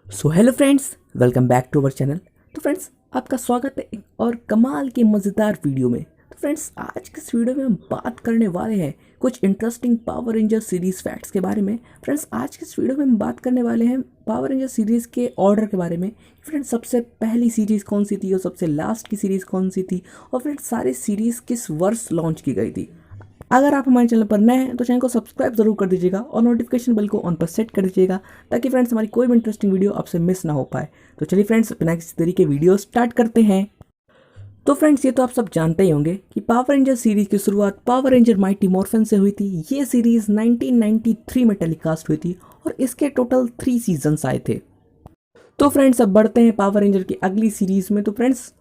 So hello friends, welcome back to our channel. तो friends, आपका स्वागत है एक और कमाल की मज़ेदार वीडियो में। तो फ्रेंड्स, आज के इस वीडियो में हम बात करने वाले हैं कुछ interesting power ranger series facts के बारे में। फ्रेंड्स, आज के इस वीडियो में हम बात करने वाले हैं पावर रेंजर सीरीज़ के ऑर्डर के बारे में। फ्रेंड्स, सबसे पहली सीरीज़ कौन सी थी और सबसे लास्ट की सीरीज़ कौन सी थी, और फ्रेंड्स सारी सीरीज़ किस वर्ष लॉन्च की गई थी। अगर आप हमारे चैनल पर नए हैं तो चैनल को सब्सक्राइब जरूर कर दीजिएगा और नोटिफिकेशन बेल को ऑन पर सेट कर दीजिएगा, ताकि फ्रेंड्स हमारी कोई भी इंटरेस्टिंग वीडियो आपसे मिस ना हो पाए। तो चलिए फ्रेंड्स, बिना किसी तरीके वीडियो स्टार्ट करते हैं। तो फ्रेंड्स, ये तो आप सब जानते ही होंगे कि पावर रेंजर सीरीज की शुरुआत पावर रेंजर माइटी मॉर्फन से हुई थी। ये सीरीज 1993 में टेलीकास्ट हुई थी और इसके टोटल 3 सीजन्स आए थे। तो फ्रेंड्स, अब बढ़ते हैं पावर रेंजर की अगली सीरीज में। तो फ्रेंड्स,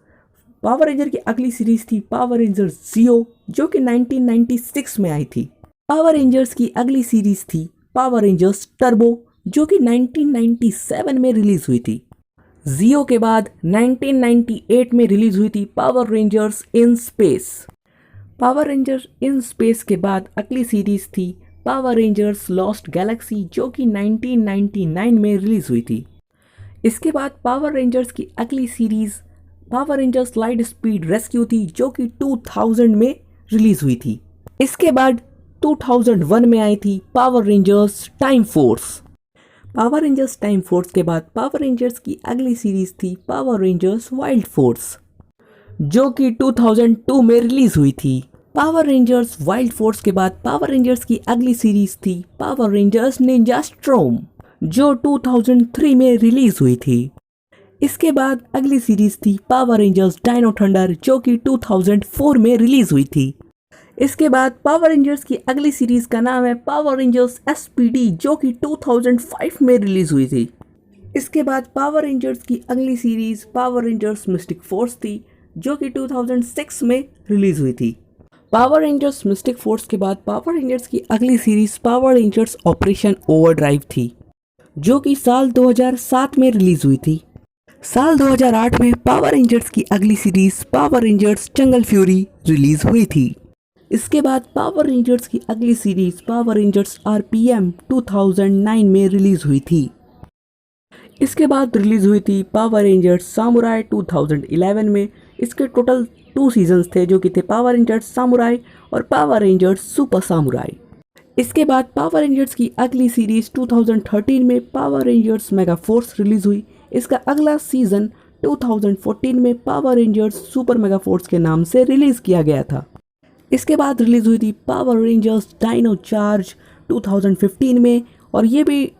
पावर रेंजर की अगली सीरीज थी पावर रेंजर जियो, जो कि 1996 में आई थी। पावर रेंजर्स की अगली सीरीज थी पावर रेंजर्स टर्बो, जो कि 1997 में रिलीज हुई थी। जियो के बाद 1998 में रिलीज हुई थी power rangers in space. Power rangers in space के बाद अगली सीरीज थी पावर रेंजर्स लॉस्ट गैलेक्सी, जो कि 1999 में रिलीज हुई थी। इसके बाद पावर रेंजर्स की अगली series power rangers light speed rescue थी, जो कि 2000 में रिलीज हुई थी। इसके बाद 2001 में आई थी power rangers time force. Power rangers time force के बाद पावर रेंजर्स की अगली सीरीज थी पावर रेंजर्स वाइल्ड फोर्स, जो कि 2002 में रिलीज हुई थी। पावर रेंजर्स वाइल्ड फोर्स के बाद पावर रेंजर्स की अगली सीरीज थी पावर रेंजर्स निंजा स्ट्रोम, जो 2003 में रिलीज हुई थी। इसके बाद अगली सीरीज थी पावर रेंजर्स डायनो थंडर, जो कि 2004 में रिलीज हुई थी। इसके बाद पावर रेंजर्स की अगली सीरीज का नाम है पावर रेंजर्स एसपीडी, जो कि 2005 में रिलीज हुई थी। इसके बाद पावर रेंजर्स की अगली series power rangers Mystic Force थी, जो कि 2006 में रिलीज हुई थी। पावर रेंजर्स मिस्टिक फोर्स के बाद पावर रेंजर्स की अगली series power rangers operation overdrive थी, जो कि साल 2007 में रिलीज हुई थी। साल 2008 में पावर रेंजर्स की अगली series power rangers Jungle Fury release हुई थी। इसके बाद पावर रेंजर्स की अगली सीरीज पावर रेंजर्स आरपीएम 2009 में रिलीज हुई थी। इसके बाद रिलीज हुई थी पावर रेंजर्स सामुराई 2011 में। इसके टोटल 2 सीजन्स थे, जो कि थे पावर रेंजर्स सामुराई और पावर रेंजर्स सुपर सामुराई। इसके बाद पावर रेंजर्स की अगली सीरीज 2013 में power rangers mega force release हुई। इसका अगला सीजन 2014 में power Rangers super mega force के नाम से रिलीज किया गया था। इसके बाद रिलीज हुई थी पावर रेंजर्स डायनो चार्ज 2015 में, और ये भी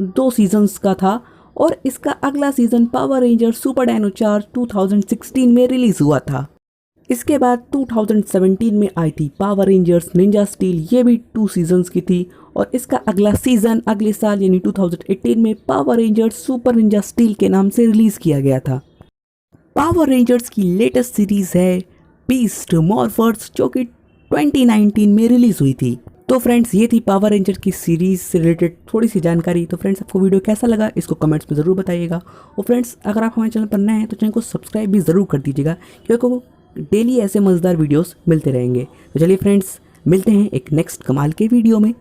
2 सीजन्स का था। और इसका अगला season Power Rangers Super Dino Charge 2016 में रिलीज हुआ था। इसके बाद 2017 में आई थी पावर रेंजर्स निंजा स्टील, ये भी 2 सीजन्स की थी। और इसका अगला सीजन अगले साल यानी 2018 में power Rangers super Ninja steel के नाम से रिलीज किया गया था। पावर रेंजर्स की लेटेस्ट सीरीज है बीस्ट मॉर्फर्स, जो कि 2019 में रिलीज हुई थी। तो फ्रेंड्स, ये थी पावर रेंजर की सीरीज से रिलेटेड थोड़ी सी जानकारी। तो फ्रेंड्स, आपको वीडियो कैसा लगा इसको कमेंट्स में ज़रूर बताइएगा। और फ्रेंड्स, अगर आप हमारे चैनल पर नए हैं तो चैनल को सब्सक्राइब भी ज़रूर कर दीजिएगा, क्योंकि डेली ऐसे मज़ेदार वीडियोस मिलते रहेंगे। तो चलिए फ्रेंड्स, मिलते हैं एक नेक्स्ट कमाल के वीडियो में।